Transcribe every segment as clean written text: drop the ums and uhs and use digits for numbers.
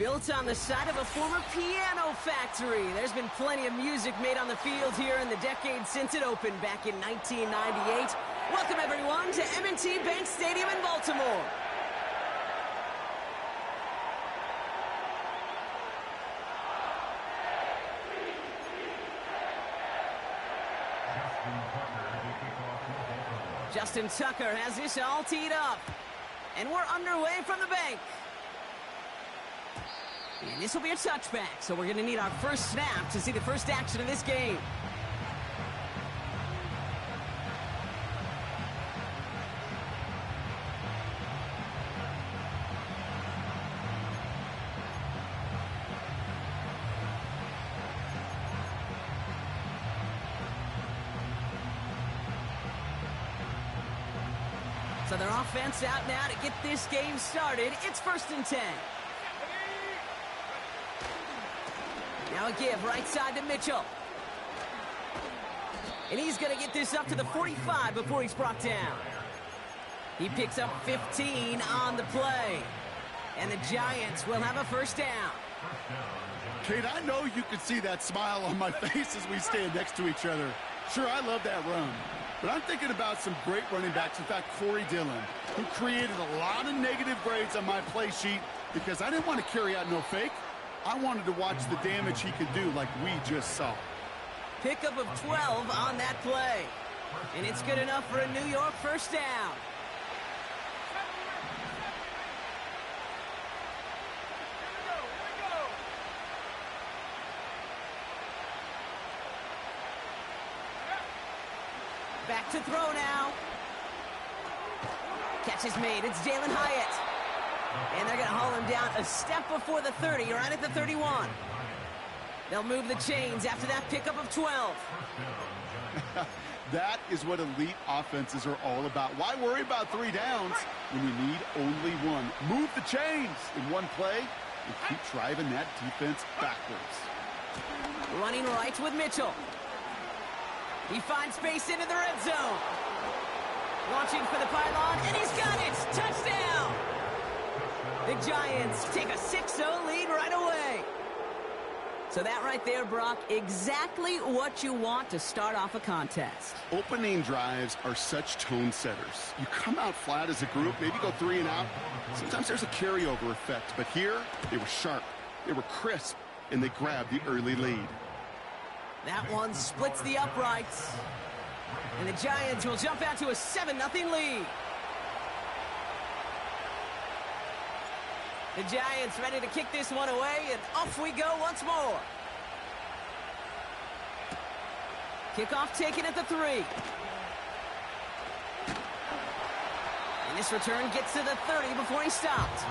Built on the side of a former piano factory, there's been plenty of music made on the field here in the decade since it opened back in 1998. Welcome, everyone, to M&T Bank Stadium in Baltimore. Justin Tucker has this all teed up. And we're underway from the bank. And this will be a touchback, so we're going to need our first snap to see the first action of this game. So their offense out now to get this game started. It's 1st and 10. Now a give right side to Mitchell. And he's going to get this up to the 45 before he's brought down. He picks up 15 on the play. And the Giants will have a first down. Kate, I know you can see that smile on my face as we stand next to each other. Sure, I love that run. But I'm thinking about some great running backs. In fact, Corey Dillon, who created a lot of negative grades on my play sheet because I didn't want to carry out no fake. I wanted to watch the damage he could do like we just saw. Pickup of 12 on that play. And it's good enough for a New York first down. Back to throw now. Catch is made. It's Jalin Hyatt. And they're going to haul him down a step before the 30, right at the 31. They'll move the chains after that pickup of 12. That is what elite offenses are all about. Why worry about 3 downs when you need only 1? Move the chains in one play and keep driving that defense backwards. Running right with Mitchell. He finds space into the red zone. Launching for the pylon, and he's got it! Touchdown! The Giants take a 6-0 lead right away. So that right there, Brock, exactly what you want to start off a contest. Opening drives are such tone setters. You come out flat as a group, maybe go 3 and out. Sometimes there's a carryover effect, but here, they were sharp, they were crisp, and they grabbed the early lead. That one splits the uprights. And the Giants will jump out to a 7-0 lead. The Giants ready to kick this one away, and off we go once more. Kickoff taken at the 3. And this return gets to the 30 before he stopped.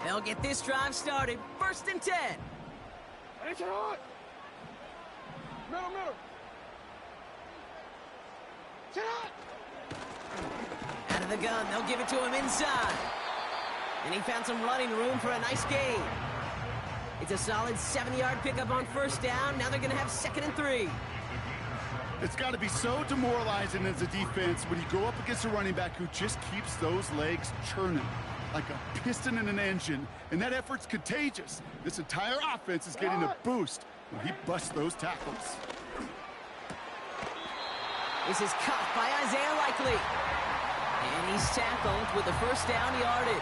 They'll get this drive started. 1st and 10. Middle. Out of the gun, they'll give it to him inside. And he found some running room for a nice gain. It's a solid 7-yard pickup on 1st down. Now they're going to have 2nd and 3. It's got to be so demoralizing as a defense when you go up against a running back who just keeps those legs churning like a piston in an engine, and that effort's contagious. This entire offense is getting a boost when he busts those tackles. This is caught by Isaiah Likely. And he's tackled with the 1st down yardage.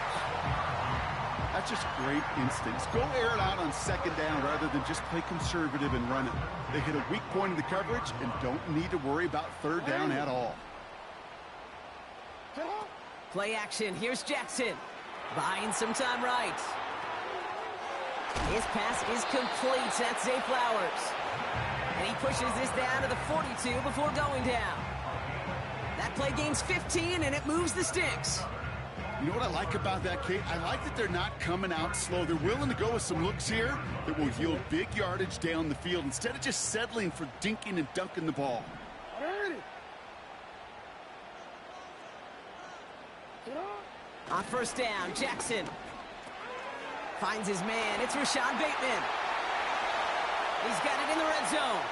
That's just great instincts. Go air it out on 2nd down rather than just play conservative and run it. They hit a weak point in the coverage and don't need to worry about 3rd down at all. Play action. Here's Jackson. Buying some time right. His pass is complete. That's Zay Flowers. And he pushes this down to the 42 before going down. That play gains 15, and it moves the sticks. You know what I like about that, Kate? I like that they're not coming out slow. They're willing to go with some looks here that will yield big yardage down the field instead of just settling for dinking and dunking the ball. On first down, Jackson finds his man. It's Rashad Bateman. He's got it in the red zone.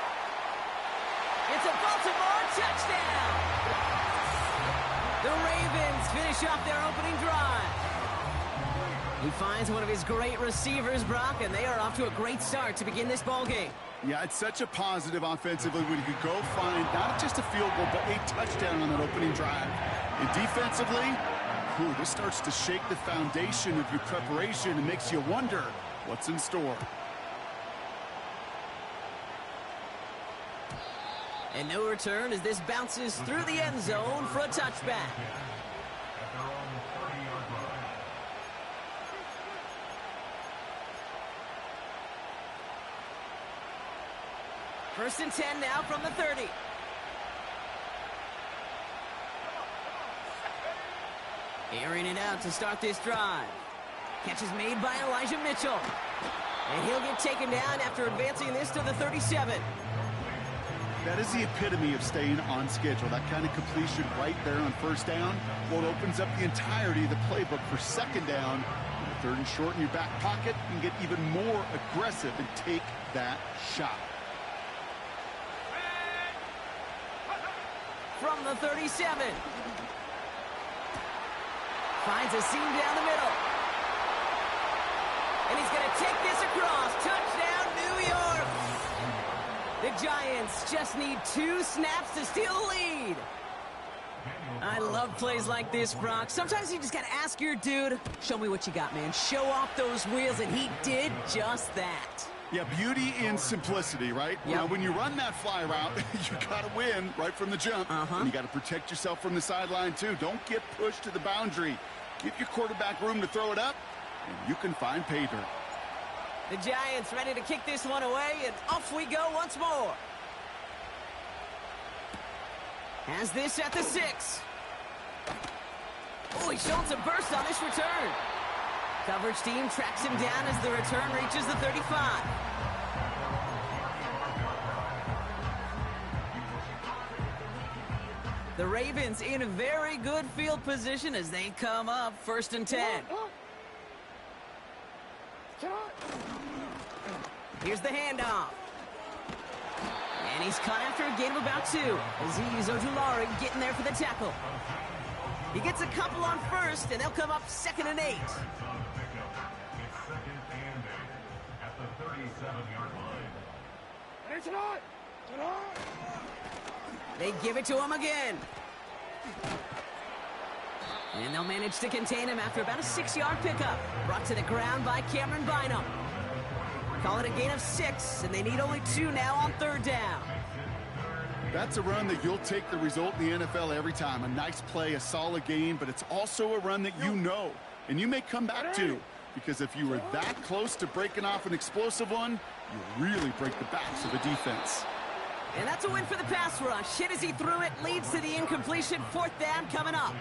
It's a Baltimore touchdown. The Ravens finish off their opening drive. He finds one of his great receivers, Brock, and they are off to a great start to begin this ball game. Yeah, it's such a positive offensively when you could go find not just a field goal, but a touchdown on that opening drive. And defensively, this starts to shake the foundation of your preparation and makes you wonder what's in store. And no return as this bounces through the end zone for a touchback. First and 10 now from the 30. Airing it out to start this drive. Catch is made by Elijah Mitchell. And he'll get taken down after advancing this to the 37. That is the epitome of staying on schedule. That kind of completion right there on first down. Well, it opens up the entirety of the playbook for second down. Third and short in your back pocket, you can get even more aggressive and take that shot. From the 37. Finds a seam down the middle. And he's going to take this across. Touchdown, New York. The Giants just need 2 snaps to steal the lead. I love plays like this, Brock. Sometimes you just got to ask your dude, show me what you got, man. Show off those wheels, and he did just that. Yeah, beauty in simplicity, right? Yep. Now, when you run that fly route, you got to win right from the jump. And you got to protect yourself from the sideline, too. Don't get pushed to the boundary. Give your quarterback room to throw it up, and you can find pay dirt. The Giants ready to kick this one away, and off we go once more. Has this at the 6. Oh, he's showing some burst on this return. Coverage team tracks him down as the return reaches the 35. The Ravens in a very good field position as they come up first and 10. Here's the handoff. And he's caught after a gain of about 2. Azeez Ojulari getting there for the tackle. He gets a couple on first, and they'll come up 2nd and 8. They give it to him again. And they'll manage to contain him after about a 6-yard pickup. Brought to the ground by Cameron Bynum. Call it a gain of 6, and they need only 2 now on 3rd down. That's a run that you'll take the result in the NFL every time. A nice play, a solid gain, but it's also a run that you know, and you may come back to. Because if you were that close to breaking off an explosive one, you really break the backs of the defense. And that's a win for the pass rush. Hit as he threw it, leads to the incompletion. 4th down coming up.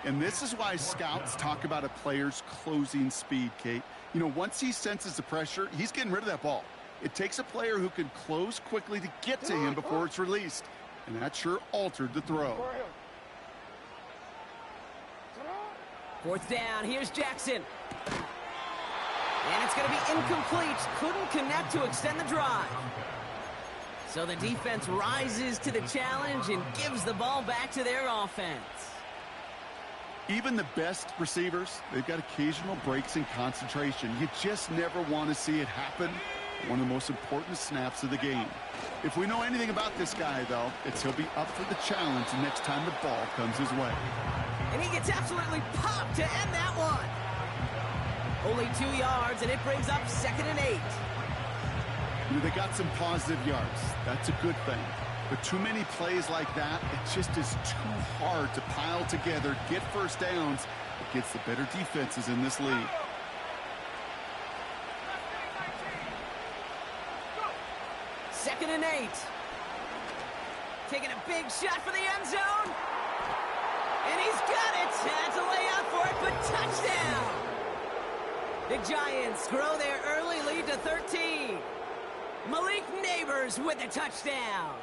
And this is why scouts talk about a player's closing speed, Kate. You know, once he senses the pressure, he's getting rid of that ball. It takes a player who can close quickly to get to him before it's released. And that sure altered the throw. 4th down, here's Jackson. And it's going to be incomplete. Couldn't connect to extend the drive. So the defense rises to the challenge and gives the ball back to their offense. Even the best receivers, they've got occasional breaks in concentration. You just never want to see it happen. One of the most important snaps of the game. If we know anything about this guy, though, it's he'll be up for the challenge next time the ball comes his way. And he gets absolutely popped to end that one. Only 2 yards, and it brings up 2nd and 8. You know, they got some positive yards. That's a good thing. But too many plays like that, it just is too hard to pile together, get first downs against the better defenses in this league. Second and 8. Taking a big shot for the end zone. And he's got it. That's a layout for it, but touchdown. The Giants grow their early lead to 13. Malik Neighbors with a touchdown.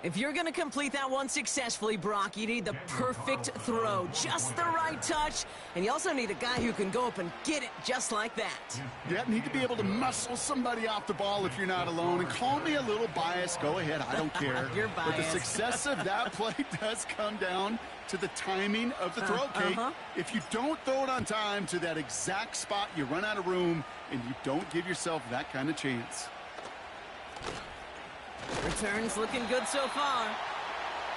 If you're going to complete that one successfully, Brock, you need the perfect throw, just the right touch, and you also need a guy who can go up and get it just like that. Yeah, need to be able to muscle somebody off the ball if you're not alone. And call me a little biased. Go ahead, I don't care. You're biased. But the success of that play does come down to the timing of the throw, Kate. If you don't throw it on time to that exact spot, you run out of room, and you don't give yourself that kind of chance. Returns looking good so far.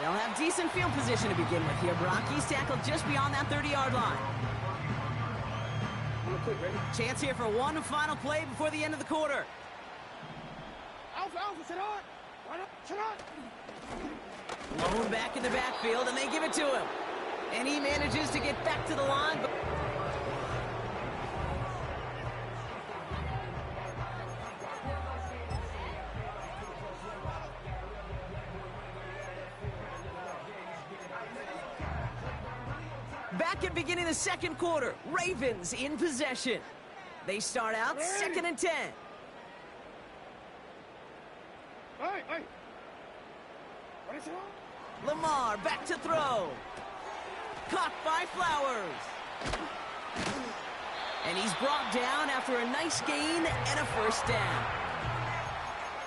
They'll have decent field position to begin with here, Brock. He's tackled just beyond that 30-yard line. Chance here for one final play before the end of the quarter. Alpha, sit on. Sit on. Lone back in the backfield, and they give it to him. And he manages to get back to the line. Back at beginning the second quarter, Ravens in possession. They start out 2nd and 10. Hey. Lamar back to throw. Caught by Flowers. And he's brought down after a nice gain and a first down.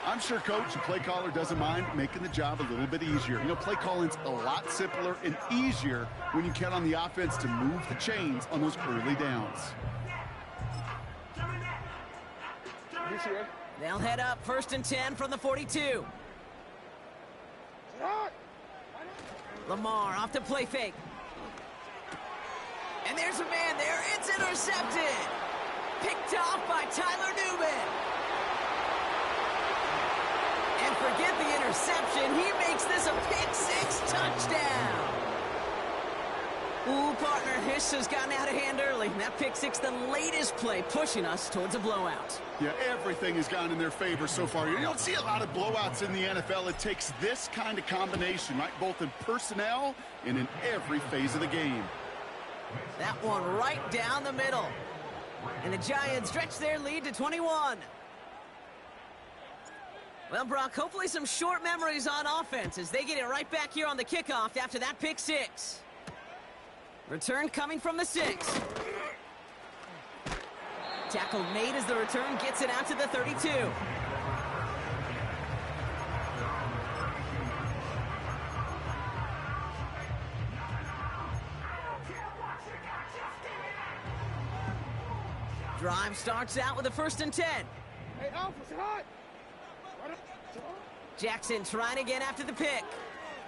I'm sure Coach, the play caller, doesn't mind making the job a little bit easier. You know, play calling's a lot simpler and easier when you count on the offense to move the chains on those early downs. They'll head up 1st and 10 from the 42. Lamar off to play fake. And there's a man there. It's intercepted. Picked off by Tyler Newman. And forget the interception. He makes this a pick-6 touchdown. Ooh, partner, this has gotten out of hand early. That pick-6, the latest play, pushing us towards a blowout. Yeah, everything has gone in their favor so far. You don't see a lot of blowouts in the NFL. It takes this kind of combination, right? Both in personnel and in every phase of the game. That one right down the middle. And the Giants stretch their lead to 21. Well, Brock, hopefully some short memories on offense as they get it right back here on the kickoff after that pick-6. Return coming from the 6. Tackle made as the return gets it out to the 32. Drive starts out with a 1st and 10. Hey, Alpha, sit on. Jackson trying again after the pick.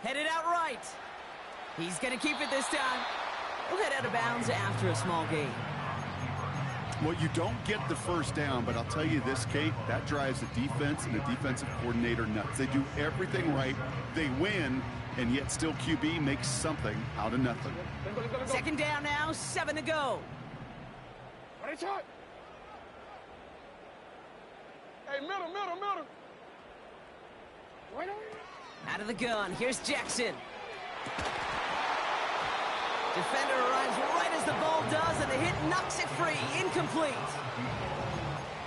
Headed out right. He's going to keep it this time. He'll head out of bounds after a small gain. Well, you don't get the first down, but I'll tell you this, Kate, that drives the defense and the defensive coordinator nuts. They do everything right. They win, and yet still QB makes something out of nothing. 2nd down now, 7 to go. Ready, shot. Hey, middle. Right on. Out of the gun, here's Jackson. Defender arrives right as the ball does, and the hit knocks it free. Incomplete.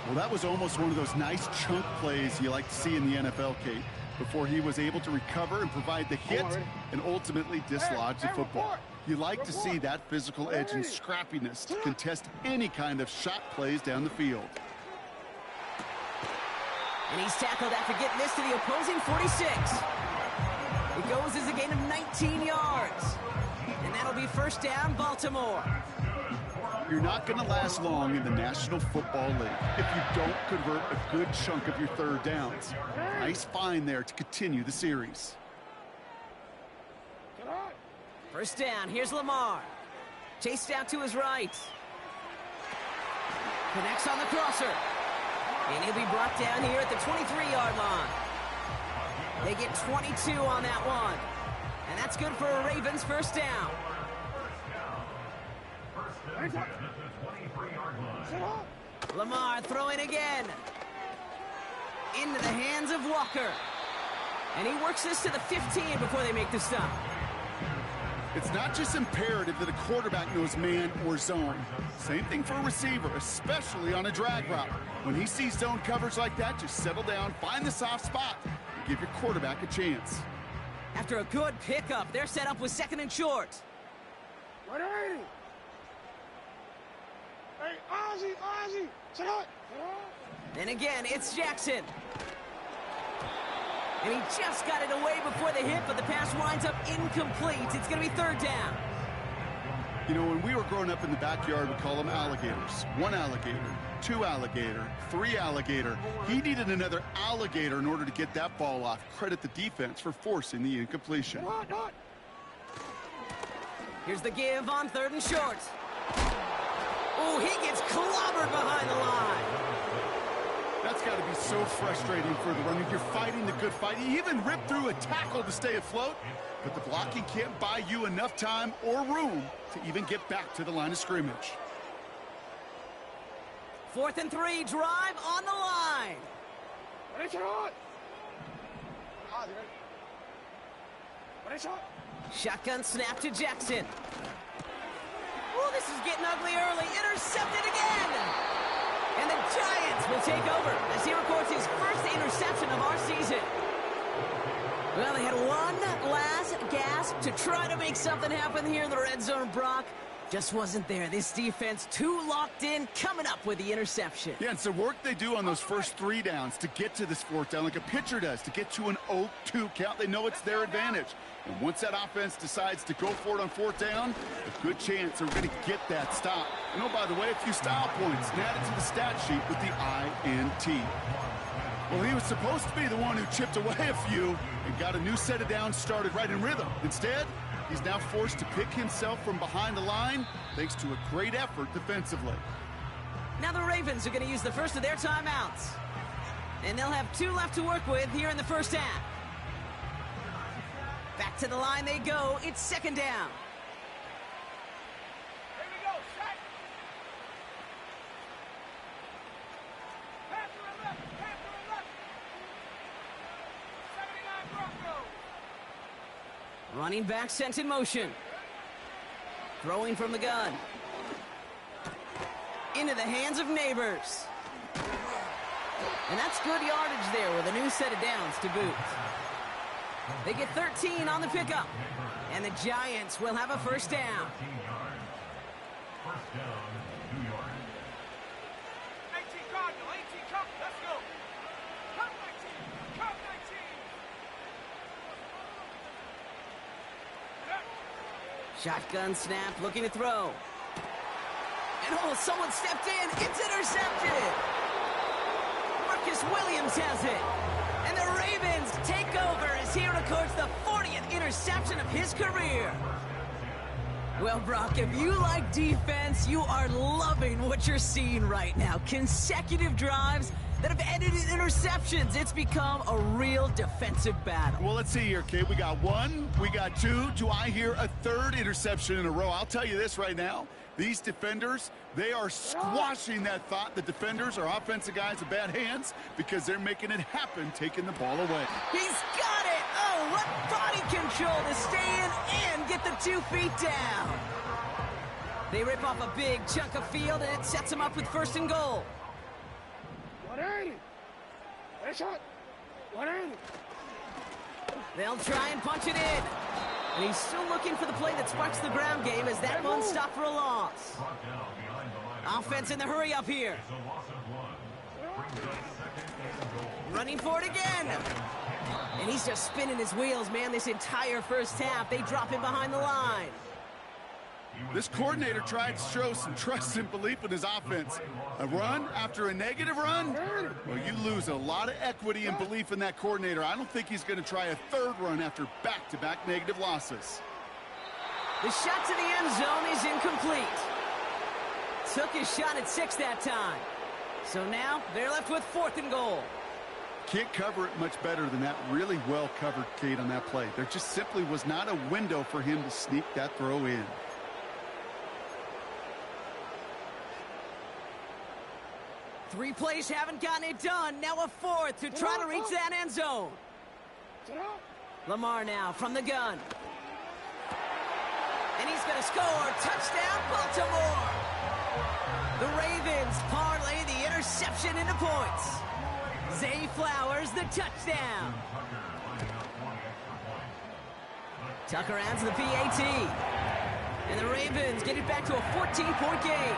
Well, that was almost one of those nice chunk plays you like to see in the NFL, Kate, before he was able to recover and provide the hit and ultimately dislodge the football. You like to see that physical edge and scrappiness to contest any kind of shot plays down the field. And he's tackled after getting this to the opposing 46. It goes as a gain of 19 yards. And that'll be 1st down, Baltimore. You're not going to last long in the National Football League if you don't convert a good chunk of your 3rd downs. Nice find there to continue the series. 1st down, here's Lamar. Chased out to his right. Connects on the crosser. And he'll be brought down here at the 23-yard line. They get 22 on that one. And that's good for a Ravens 1st down. Lamar throwing again. Into the hands of Walker. And he works this to the 15 before they make the stop. It's not just imperative that a quarterback knows man or zone. Same thing for a receiver, especially on a drag route. When he sees zone coverage like that, just settle down, find the soft spot, and give your quarterback a chance. After a good pickup, they're set up with 2nd and short. 180. Hey, Ozzie, sit hot. And again, it's Jackson. And he just got it away before the hit, but the pass winds up incomplete. It's going to be 3rd down. You know, when we were growing up in the backyard, we call them alligators. 1 alligator, 2 alligator, 3 alligator. He needed another alligator in order to get that ball off. Credit the defense for forcing the incompletion. Hot. Here's the give on 3rd and short. Oh, he gets clobbered behind the line. That's got to be so frustrating for the runner. You're fighting the good fight. He even ripped through a tackle to stay afloat, but the blocking can't buy you enough time or room to even get back to the line of scrimmage. 4th and 3, drive on the line. Ready, sit hot. Ozzie, ready? Ready, shot. Shotgun snap to Jackson. Oh, this is getting ugly early. Intercepted again. And the Giants will take over as he records his first interception of our season. Well, they had one last gasp to try to make something happen here in the red zone, Brock. Just wasn't there. This defense too locked in, coming up with the interception. Yeah, it's the work they do on those first 3 downs to get to this 4th down, like a pitcher does, to get to an 0-2 count. They know it's their advantage. And once that offense decides to go for it on 4th down, a good chance they're going to get that stop. And oh, by the way, a few style points added to the stat sheet with the INT. Well, he was supposed to be the one who chipped away a few and got a new set of downs started right in rhythm. Instead, he's now forced to pick himself from behind the line thanks to a great effort defensively. Now the Ravens are going to use the first of their timeouts. And they'll have 2 left to work with here in the first half. Back to the line they go. It's 2nd down. Here we go, set. Pass to the left. 79 Broncos. Running back sent in motion. Throwing from the gun. Into the hands of Neighbors. And that's good yardage there with a new set of downs to boot. They get 13 on the pickup. And the Giants will have a first down. 18 Cardinal, 18 Cup, let's go. Cup 19, Cup 19. Shotgun snap, looking to throw. And oh, someone stepped in. It's intercepted. Marcus Williams has it. And the Ravens take over as he records the 40th interception of his career. Well, Brock, if you like defense, you are loving what you're seeing right now. Consecutive drives that have ended in interceptions. It's become a real defensive battle. Well, let's see here, kid. We got 1, we got 2. Do I hear a 3rd interception in a row? I'll tell you this right now. These defenders, they are squashing that thought. The defenders are offensive guys with bad hands because they're making it happen, taking the ball away. He's got it! Oh, what body control to stay in and get the 2 feet down. They rip off a big chunk of field, and it sets them up with 1st and goal. 180. Ready, shot. 180. They'll try and punch it in. And he's still looking for the play that sparks the ground game as that one stopped for a loss. Offense in the hurry up here. Running for it again. And he's just spinning his wheels, man, this entire first half. They drop him behind the line. This coordinator tried to show some trust and belief in his offense. A run after a negative run? Well, you lose a lot of equity and belief in that coordinator. I don't think he's going to try a 3rd run after back-to-back negative losses. The shot to the end zone is incomplete. Took his shot at 6 that time. So now they're left with 4th and goal. Can't cover it much better than that. Really well covered, Kate, on that play. There just simply was not a window for him to sneak that throw in. Three plays haven't gotten it done. Now a 4th to try to reach that end zone. Lamar now from the gun. And he's going to score. Touchdown, Baltimore. The Ravens parlay the interception into points. Zay Flowers, the touchdown. Tucker adds the PAT. And the Ravens get it back to a 14-point game.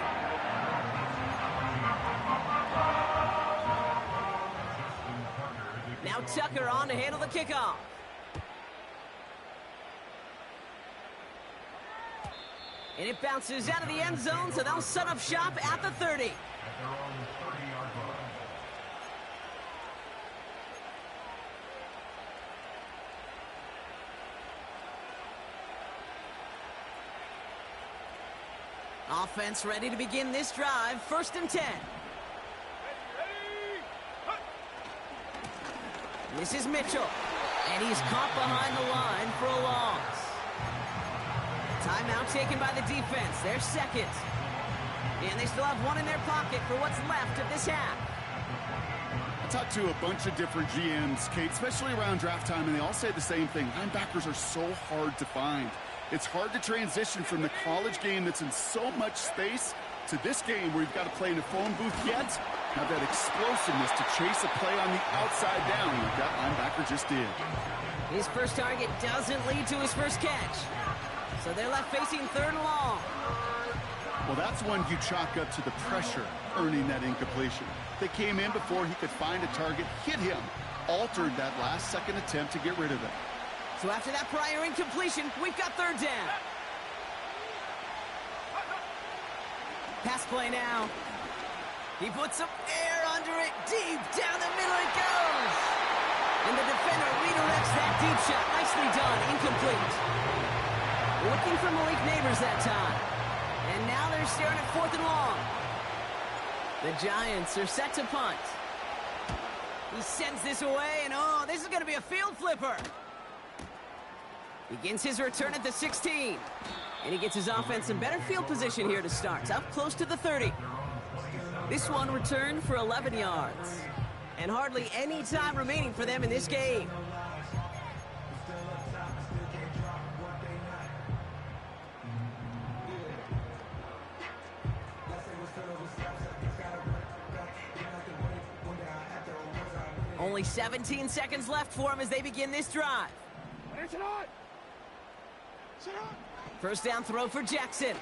Now Tucker on to handle the kickoff. And it bounces out of the end zone, so they'll set up shop at the 30. Offense ready to begin this drive. 1st and 10. This is Mitchell. And he's caught behind the line for a loss. Timeout taken by the defense. Their second. And they still have one in their pocket for what's left of this half. I talked to a bunch of different GMs, Kate, especially around draft time, and they all say the same thing. Linebackers are so hard to find. It's hard to transition from the college game that's in so much space to this game where you've got to play in a phone booth yet have that explosiveness to chase a play on the outside down like that linebacker just did. His first target doesn't lead to his first catch. So they're left facing 3rd and long. Well, that's one you chalk up to the pressure earning that incompletion. They came in before he could find a target, hit him, altered that last-second attempt to get rid of it. So after that prior incompletion, we've got 3rd down. Pass play now. He puts some air under it. Deep down the middle it goes. And the defender redirects that deep shot. Nicely done. Incomplete. Looking for Malik Neighbors that time. And now they're staring at 4th and long. The Giants are set to punt. He sends this away, and oh, this is going to be a field flipper. Begins his return at the 16. And he gets his offense in better field position here to start. Up close to the 30. This one returned for 11 yards. And hardly any time remaining for them in this game. Only 17 seconds left for him as they begin this drive. First down throw for Jackson.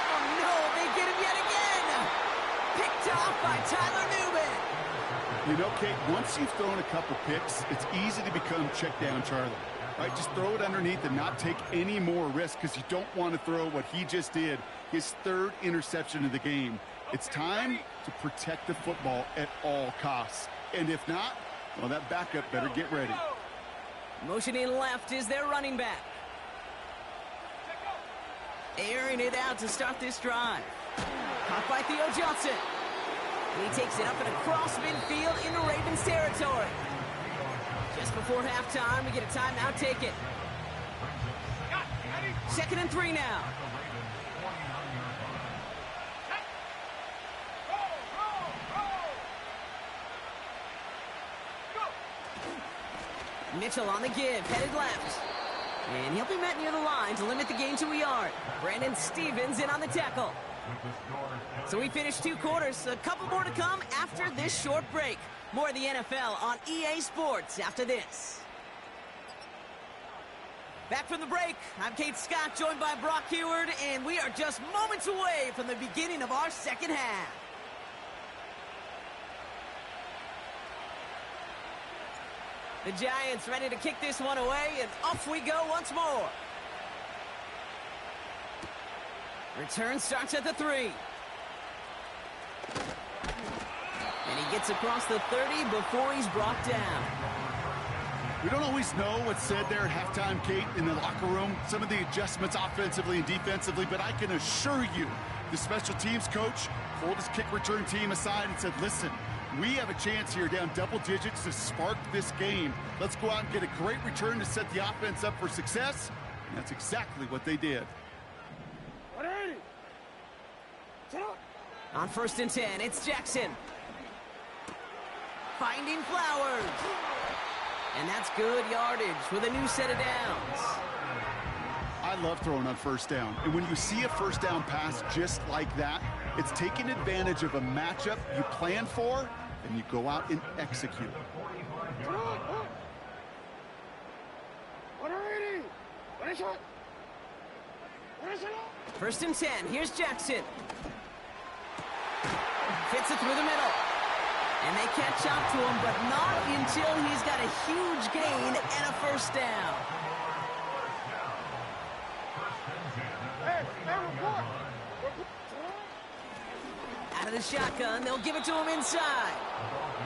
Oh no, they get him yet again! Picked off by Tyler Newman. You know, Kate, once you've thrown a couple picks, it's easy to become check down Charlie. Right, just throw it underneath and not take any more risk because you don't want to throw what he just did, his 3rd interception of the game. It's time to protect the football at all costs. And if not, well, that backup better get ready. Motioning left is their running back. Airing it out to start this drive. Caught by Theo Johnson. And he takes it up and across midfield into Ravens territory. Just before halftime, we get a timeout taken. 2nd and 3 now. Mitchell on the give, headed left. And he'll be met near the line to limit the gain to a yard. Brandon Stevens in on the tackle. So we finished 2 quarters. A couple more to come after this short break. More of the NFL on EA Sports after this. Back from the break, I'm Kate Scott, joined by Brock Heward, and we are just moments away from the beginning of our second half. The Giants ready to kick this one away, and off we go once more. Return starts at the 3. And he gets across the 30 before he's brought down. We don't always know what's said there at halftime, Kate, in the locker room. Some of the adjustments offensively and defensively, but I can assure you the special teams coach pulled his kick return team aside and said, listen, we have a chance here down double digits to spark this game. Let's go out and get a great return to set the offense up for success. And that's exactly what they did. 180. On 1st and 10, it's Jackson. Finding Flowers. And that's good yardage with a new set of downs. I love throwing on 1st down. And when you see a 1st down pass just like that, it's taking advantage of a matchup you plan for, and you go out and execute. First and 10. Here's Jackson. Fits it through the middle. And they catch up to him, but not until he's got a huge gain and a first down. Out of the shotgun, they'll give it to him inside.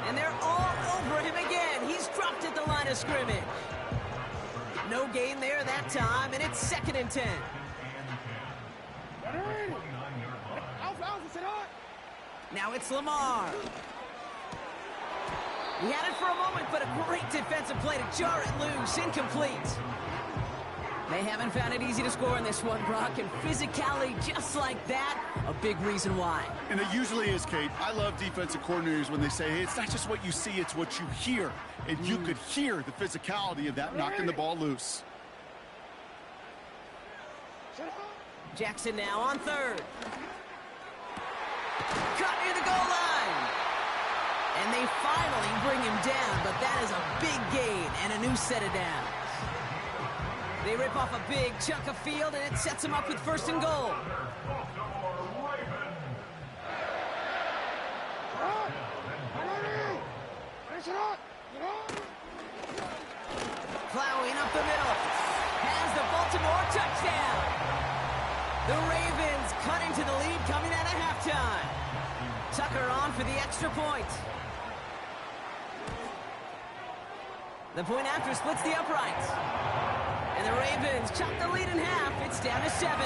And they're all over him again. He's dropped at the line of scrimmage. No gain there that time, and it's second and 10. Now it's Lamar. He had it for a moment, but a great defensive play to jar it loose. Incomplete. They haven't found it easy to score in this one, Brock, and physicality just like that, a big reason why. And it usually is, Kate. I love defensive coordinators when they say, hey, it's not just what you see, it's what you hear. And you could hear the physicality of that knocking the ball loose. Jackson now on third. Cut near the goal line. And they finally bring him down, but that is a big gain and a new set of downs. They rip off a big chunk of field, and it sets them up with first and goal. Plowing up the middle. Has the Baltimore touchdown. The Ravens cut into the lead coming out of halftime. Tucker on for the extra point. The point after splits the uprights. And the Ravens chop the lead in half. It's down to 7.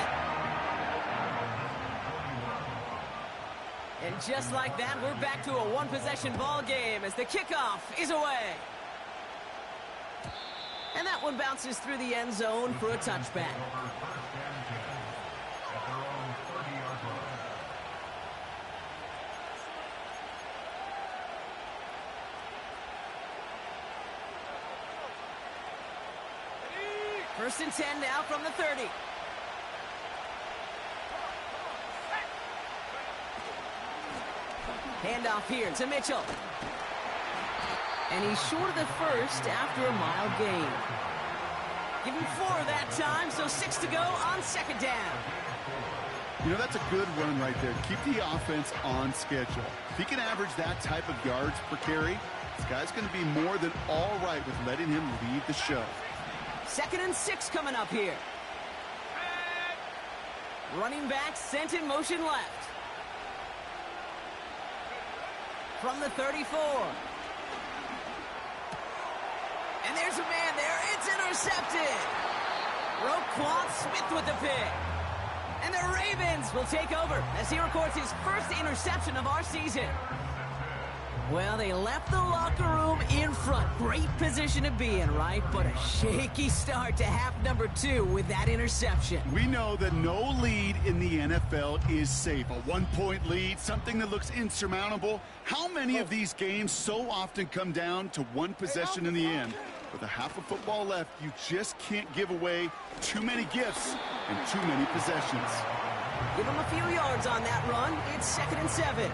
And just like that, we're back to a one-possession ball game as the kickoff is away. And that one bounces through the end zone for a touchback. First and 10 now from the 30. Handoff here to Mitchell. And he's short of the first after a mile gain. Give him 4 that time, so 6 to go on second down. You know, that's a good run right there. Keep the offense on schedule. If he can average that type of yards per carry, this guy's going to be more than all right with letting him lead the show. Second and 6 coming up here. Running back sent in motion left. From the 34. And there's a man there. It's intercepted. Roquan Smith with the pick. And the Ravens will take over as he records his first interception of our season. Well, they left the locker room in front. Great position to be in, right? But a shaky start to half number 2 with that interception. We know that no lead in the NFL is safe. A one-point lead, something that looks insurmountable. How many of these games so often come down to one possession in the end? With a half of football left, you just can't give away too many gifts and too many possessions. Give him a few yards on that run. It's second and 7.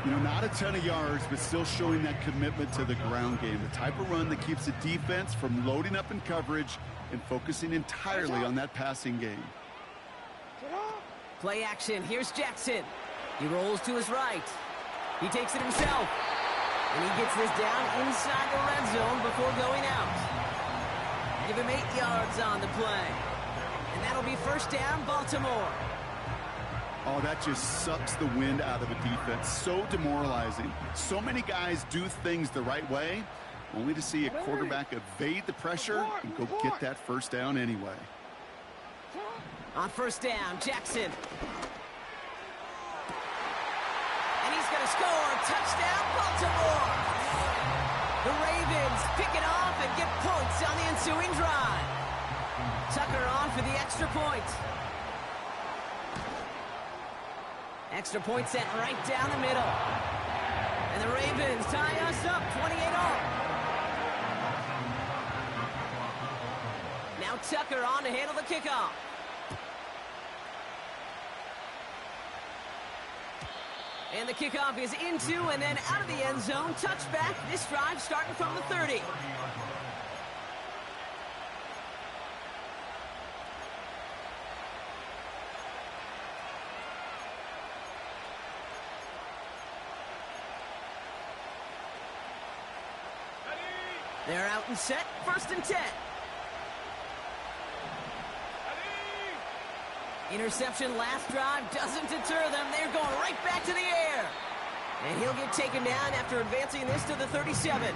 You know, not a ton of yards, but still showing that commitment to the ground game. The type of run that keeps the defense from loading up in coverage and focusing entirely on that passing game. Play action. Here's Jackson. He rolls to his right. He takes it himself. And he gets this down inside the red zone before going out. Give him 8 yards on the play. And that'll be first down, Baltimore. Oh, that just sucks the wind out of a defense. So demoralizing. So many guys do things the right way, only to see a quarterback evade the pressure and go get that first down anyway. On first down, Jackson. And he's going to score. Touchdown, Baltimore. The Ravens pick it off and get points on the ensuing drive. Tucker on for the extra point. Extra point sent right down the middle. And the Ravens tie us up 28-all. Now Tucker on to handle the kickoff. And the kickoff is into and then out of the end zone. Touchback. This drive starting from the 30. They're out and set, 1st and 10. Interception last drive doesn't deter them. They're going right back to the air. And he'll get taken down after advancing this to the 37.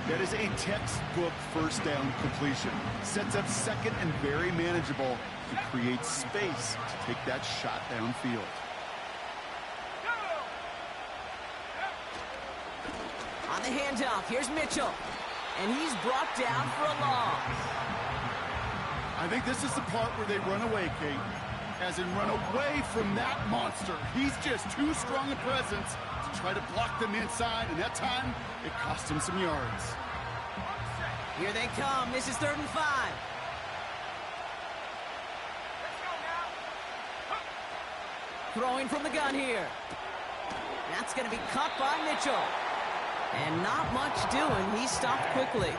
That is a textbook first down completion. Sets up second and very manageable to create space to take that shot downfield. On the handoff, here's Mitchell. And he's brought down for a loss. I think this is the part where they run away, Kate. As in run away from that monster. He's just too strong a presence to try to block them inside, and that time, it cost him some yards. Here they come. This is 3rd and 5. Throwing from the gun here. That's going to be caught by Mitchell. And not much doing. He stopped quickly.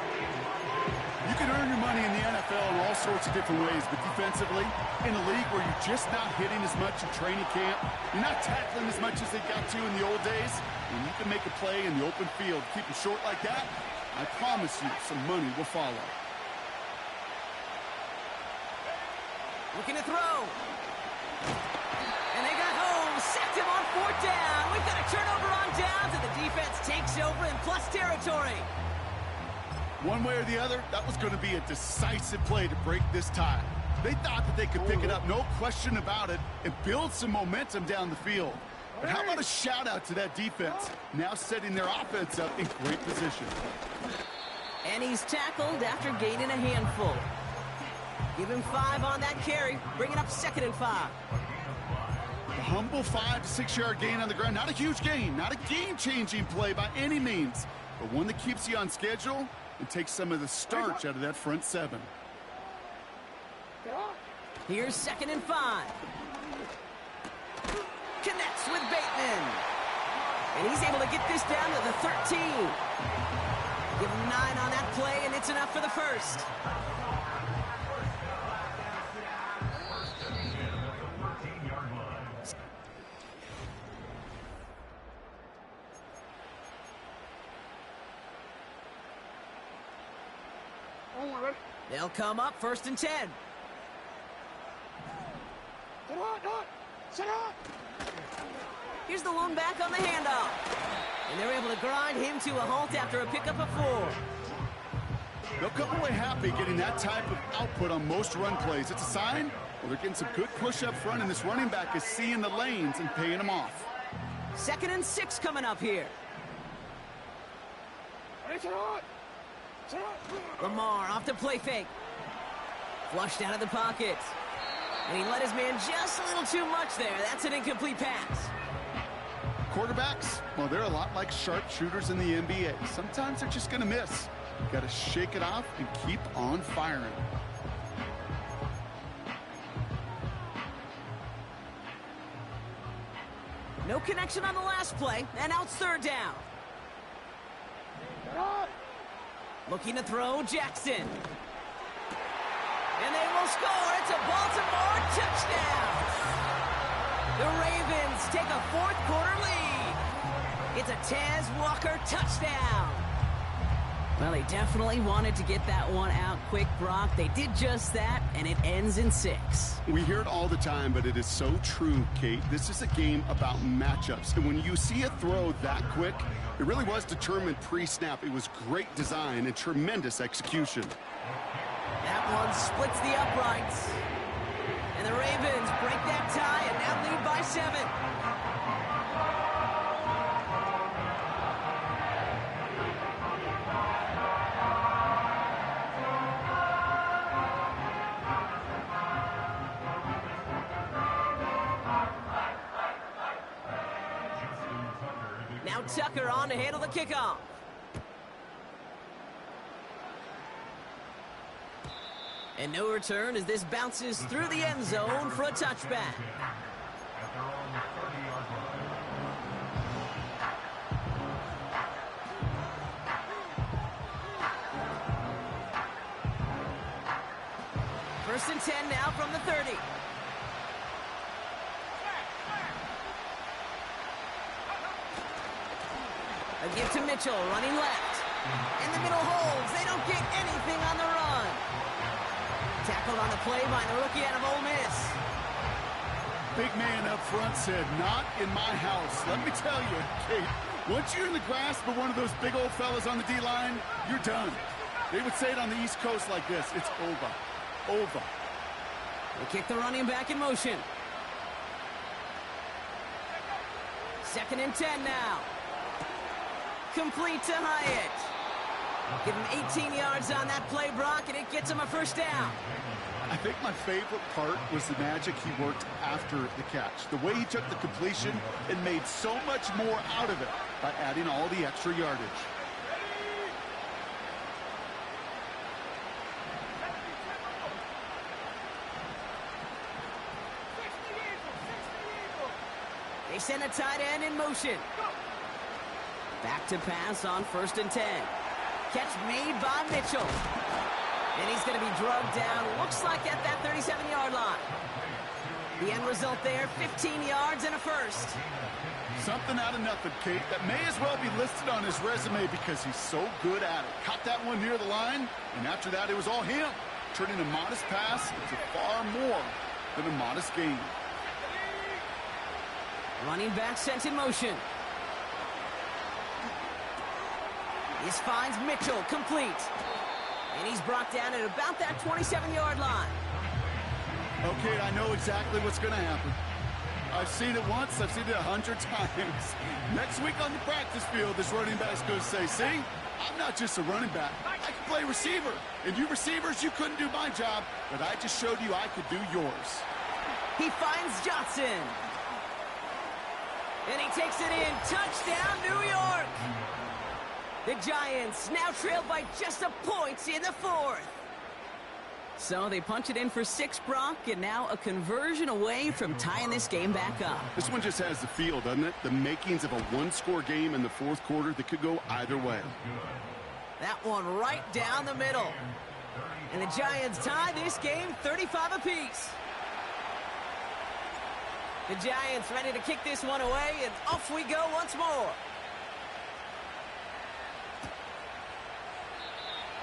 You can earn your money in the NFL in all sorts of different ways, but defensively, in a league where you're just not hitting as much in training camp, you're not tackling as much as they got to in the old days, and you can make a play in the open field, keep them short like that, I promise you some money will follow. Looking to throw. And they got home, sacked him on 4th down. We've got a turnover on downs, and the defense takes over in plus territory. One way or the other, that was going to be a decisive play to break this tie. They thought that they could pick it up, no question about it, and build some momentum down the field. But how about a shout-out to that defense, now setting their offense up in great position. And he's tackled after gaining a handful. Give him 5 on that carry, bringing up 2nd and 5. A humble 5 to 6 yard gain on the ground. Not a huge gain, not a game-changing play by any means, but one that keeps you on schedule and takes some of the starch out of that front 7. Here's 2nd and 5. Connects with Bateman. And he's able to get this down to the 13. Give him 9 on that play, and it's enough for the first. They'll come up 1st and 10. Here's the lone back on the handoff. And they're able to grind him to a halt after a pickup of 4. They'll come away happy getting that type of output on most run plays. It's a sign, well, they're getting some good push up front, and this running back is seeing the lanes and paying them off. 2nd and 6 coming up here. Lamar off the play fake. Flushed out of the pocket. And he let his man just a little too much there. That's an incomplete pass. Quarterbacks, well, they're a lot like sharpshooters in the NBA. Sometimes they're just going to miss. You got to shake it off and keep on firing. No connection on the last play, and now it's 3rd down. Looking to throw, Jackson. And they will score. It's a Baltimore touchdown. The Ravens take a 4th quarter lead. It's a Tez Walker touchdown. Well, they definitely wanted to get that one out quick, Brock. They did just that, and it ends in 6. We hear it all the time, but it is so true, Kate. This is a game about matchups. And when you see a throw that quick, it really was determined pre-snap. It was great design and tremendous execution. That one splits the uprights. And the Ravens break that tie and now lead by 7. Now Tucker on to handle the kickoff. And no return as this bounces through the end zone for a touchback. First and 10 now from the 30. A give to Mitchell, running left. And the middle holds. They don't get anything on the run. Tackled on the play by the rookie out of Ole Miss. Big man up front said, not in my house. Let me tell you, Kate, once you're in the grasp of one of those big old fellas on the D-line, you're done. They would say it on the East Coast like this. It's over. Over. They kick the running back in motion. 2nd and 10 now. Complete to Hyatt. Give him 18 yards on that play, Brock, and it gets him a first down. I think my favorite part was the magic he worked after the catch. The way he took the completion and made so much more out of it by adding all the extra yardage. They send a tight end in motion. Back to pass on 1st and 10. Catch made by Mitchell. And he's going to be drugged down, looks like at that 37-yard line. The end result there, 15 yards and a first. Something out of nothing, Kate, that may as well be listed on his resume because he's so good at it. Caught that one near the line, and after that, it was all him, turning a modest pass into far more than a modest gain. Running back sent in motion. This finds Mitchell, complete. And he's brought down at about that 27-yard line. Okay, I know exactly what's going to happen. I've seen it once, I've seen it 100 times. Next week on the practice field, this running back's going to say, see, I'm not just a running back. I can play receiver. And you receivers, you couldn't do my job, but I just showed you I could do yours. He finds Johnson. And he takes it in. Touchdown, New York! The Giants now trailed by just a point in the 4th. So they punch it in for 6, Brock, and now a conversion away from tying this game back up. This one just has the feel, doesn't it? The makings of a one-score game in the 4th quarter that could go either way. That one right down the middle. And the Giants tie this game 35 apiece. The Giants ready to kick this one away, and off we go once more.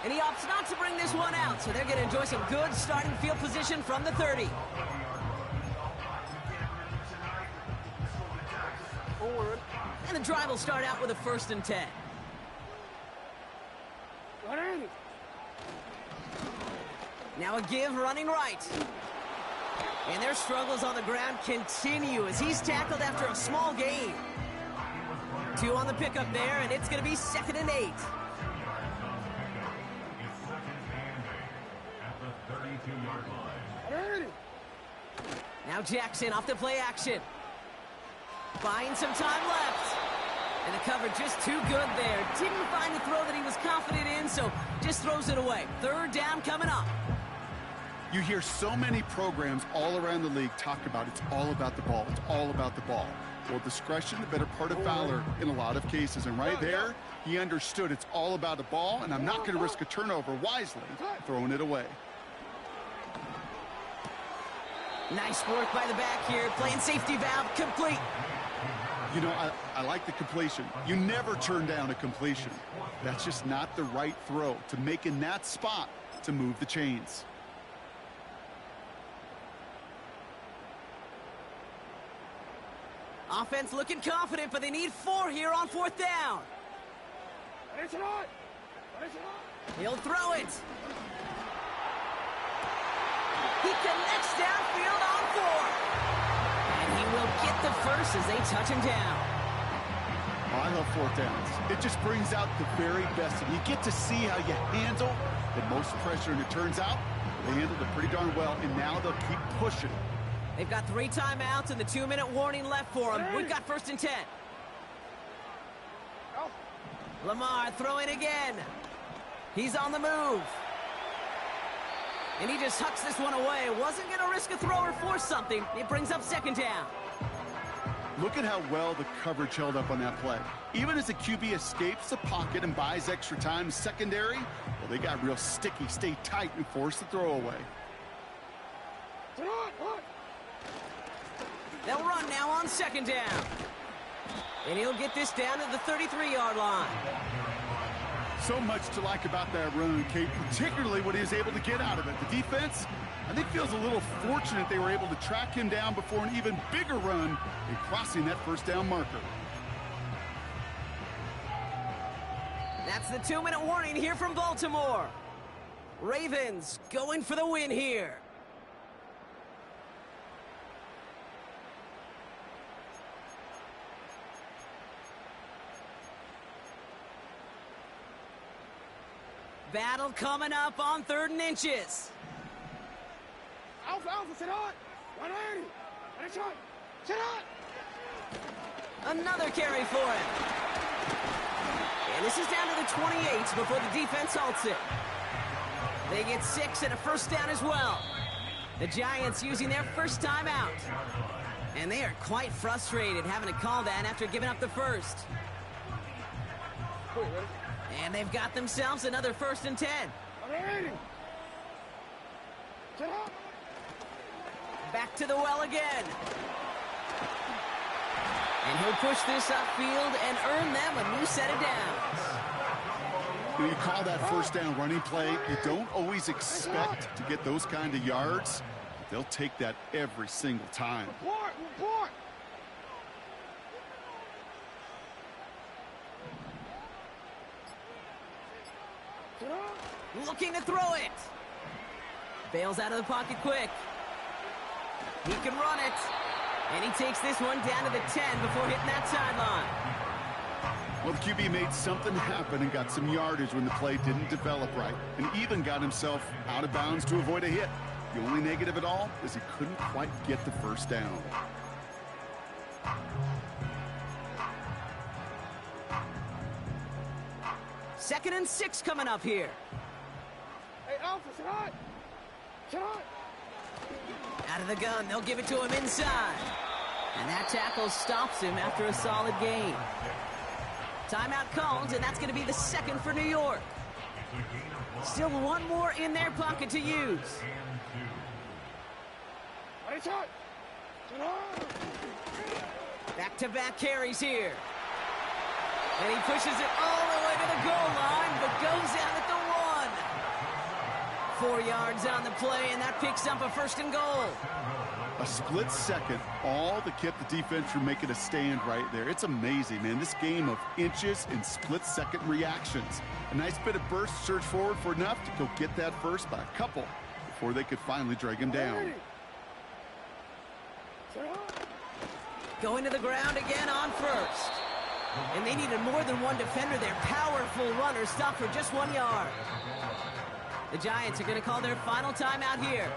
And he opts not to bring this one out, so they're going to enjoy some good starting field position from the 30. Forward. And the drive will start out with a 1st and 10. Now a give running right. And their struggles on the ground continue as he's tackled after a small gain. 2 on the pickup there, and it's going to be 2nd and 8. Now Jackson off the play action. Buying some time left. And the coverage just too good there. Didn't find the throw that he was confident in, so just throws it away. 3rd down coming up. You hear so many programs all around the league talk about it's all about the ball. It's all about the ball. Well, discretion, the better part of valor in a lot of cases. And right there, he understood it's all about the ball, and I'm not going to risk a turnover wisely, throwing it away. Nice work by the back here, playing safety valve complete. You know, I like the completion. You never turn down a completion. That's just not the right throw to make in that spot to move the chains. Offense looking confident, but they need 4 here on 4th down. He'll throw it. He connects downfield on 4. And he will get the first as they touch him down. Oh, I love 4th downs. It just brings out the very best. And you get to see how you handle the most pressure. And it turns out they handled it pretty darn well. And now they'll keep pushing. They've got 3 timeouts and the 2-minute warning left for them. We've got 1st and 10. Lamar throwing again. He's on the move. And he just hucks this one away. Wasn't going to risk a throw or force something. It brings up 2nd down. Look at how well the coverage held up on that play. Even as the QB escapes the pocket and buys extra time secondary, well, they got real sticky, stay tight, and force the throw away. They'll run now on 2nd down. And he'll get this down to the 33-yard line. So much to like about that run, Kate, particularly what he was able to get out of it. The defense, I think, feels a little fortunate they were able to track him down before an even bigger run in crossing that first down marker. That's the 2-minute warning here from Baltimore. Ravens going for the win here. Battle coming up on 3rd and inches. Alpha, sit on. 180. Ready, shot. Sit on. Another carry for him. And this is down to the 28 before the defense halts it. They get 6 and a first down as well. The Giants using their first timeout. And they are quite frustrated having to call that after giving up the first. And they've got themselves another 1st and 10. Back to the well again. And he'll push this upfield and earn them a new set of downs. When you call that first down running play, you don't always expect to get those kind of yards. But they'll take that every single time. Report. Looking to throw it. Bails out of the pocket quick. He can run it. And he takes this one down to the 10 before hitting that sideline. Well, the QB made something happen and got some yardage when the play didn't develop right, and even got himself out of bounds to avoid a hit. The only negative at all is he couldn't quite get the first down. Second and 6 coming up here. Hey, Alpha, sit on. Out of the gun, they'll give it to him inside. And that tackle stops him after a solid gain. Timeout called, and that's going to be the 2nd for New York. Still one more in their pocket to use. Ready, shot. Back-to-back carries here. And he pushes it all the way to the goal line, but goes out at the 1. 4 yards on the play, and that picks up a 1st and goal. A split second, all that kept the defense from making a stand right there. It's amazing, man. This game of inches and split-second reactions. A nice bit of burst, surge forward for enough to go get that first by a couple before they could finally drag him down. Going to the ground again on 1st. And they needed more than one defender. Their powerful runner stopped for just 1 yard. The Giants are going to call their final timeout here.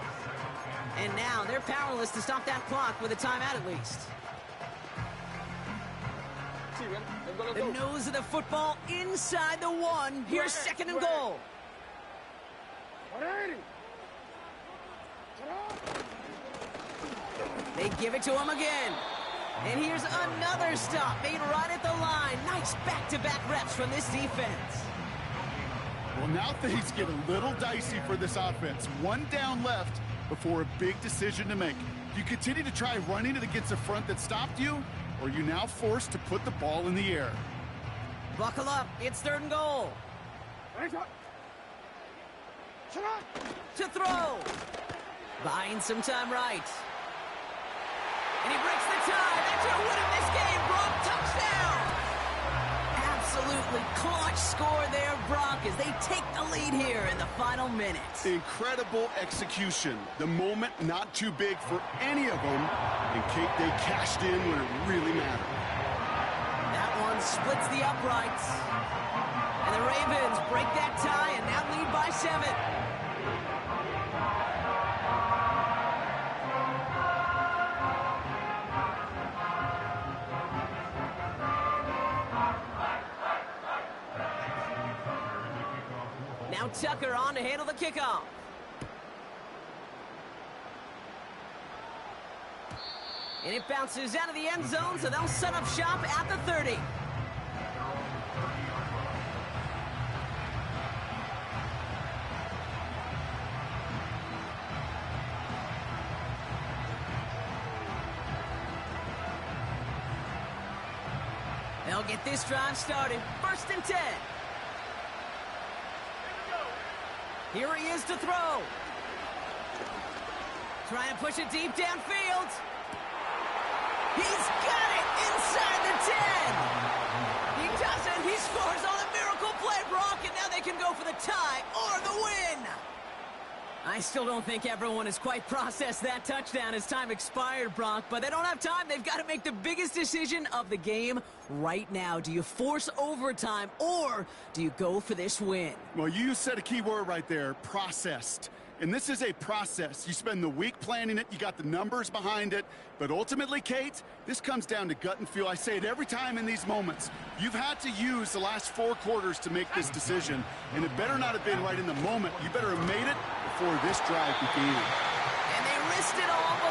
And now they're powerless to stop that clock with a timeout at least. The nose of the football inside the 1. Here's 2nd and goal. They give it to him again. And here's another stop made right at the line. Nice back-to-back reps from this defense. Well, now things get a little dicey for this offense. 1 down left before a big decision to make. Do you continue to try running it against a front that stopped you, or are you now forced to put the ball in the air? Buckle up. It's 3rd and goal. To throw. Buying some time right. And he breaks the tie. That's going to win him this game. Brock, touchdown. Absolutely clutch score there, Brock, as they take the lead here in the final minutes. Incredible execution. The moment not too big for any of them. And Kate, they cashed in when it really mattered. That one splits the uprights. And the Ravens break that tie and now lead by 7. Now Tucker on to handle the kickoff. And it bounces out of the end zone, so they'll set up shop at the 30. They'll get this drive started. 1st and 10. Here he is to throw. Trying to push it deep downfield. He's got it inside the 10. He doesn't. He scores on a miracle play, Brock, and now they can go for the tie or the win. I still don't think everyone has quite processed that touchdown as time expired, Brock, but they don't have time. They've got to make the biggest decision of the game right now. Do you force overtime, or do you go for this win? Well, you said a key word right there, processed. And this is a process. You spend the week planning it, you got the numbers behind it, but ultimately, Kate, this comes down to gut and feel. I say it every time in these moments. You've had to use the last 4 quarters to make this decision, and it better not have been right in the moment. You better have made it before this drive began. And they risked it all